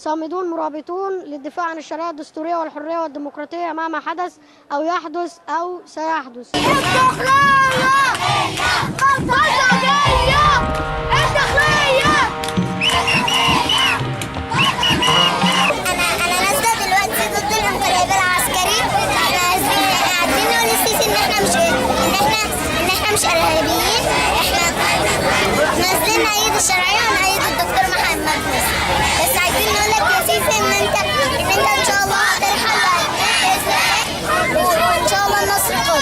صامدون مرابطون للدفاع عن الشريعة الدستورية والحرية والديمقراطية مهما حدث أو يحدث أو سيحدث. مش ارهابيين، احنا نازلين نأيد الشرعيه ونأيد الدكتور محمد مرسي. بس عايزين نقول لك يا سيسي ان انت ان شاء الله هترحل وان شاء الله النصر قادم.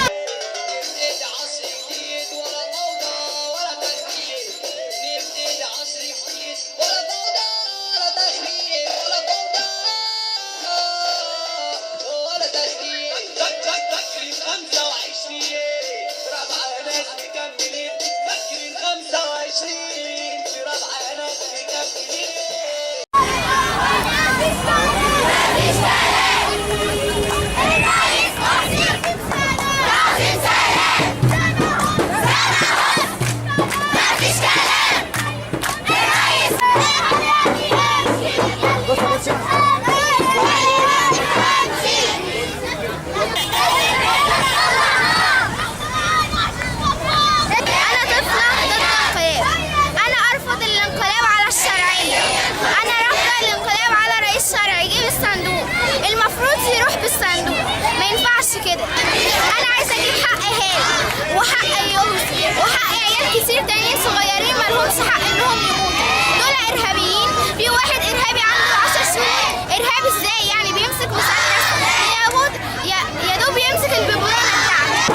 كده انا عايزه اجيب حق هاني وحق يونس وحق عيال كتير تانيين صغيرين ما لهمش حق انهم يموتوا. دول ارهابيين. في واحد ارهابي عنده 10 سنين. ارهابي ازاي يعني؟ بيمسك مسدس ياخد يا دوب يمسك الببرونه بتاعته.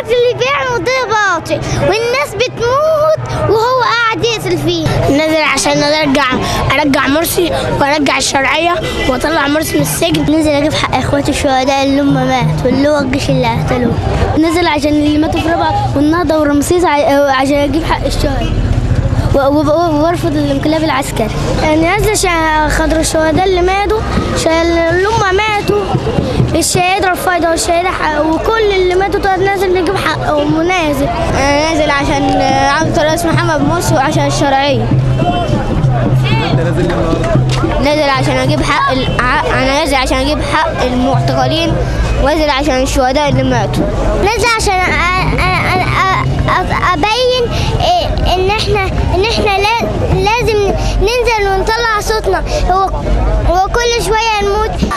اللي بيعمل ده باطل والناس بتموت وهو قاعد يقتل فيه. نزل عشان ارجع مرسي وارجع الشرعيه واطلع مرسي من السجن. نزل اجيب حق اخواتي الشهداء اللي هم مات واللي هو الجيش اللي قتلوه. نزل عشان اللي ماتوا في ربعه والنهضه ورمسيس عشان اجيب حق الشهداء وارفض الانقلاب العسكري. نزل عشان خاطر الشهداء اللي ماتوا، اللي هم ماتوا، الشهيد رفايده والشهيد وكل اللي ماتوا نازل نجيب حقهم. ونازل نازل عشان عبد الرئيس محمد مرسي وعشان الشرعيه. نازل عشان اجيب حق انا نازل عشان اجيب حق المعتقلين، ونازل عشان الشهداء اللي ماتوا. نازل عشان ابين ان احنا لازم ننزل ونطلع صوتنا. هو كل شويه نموت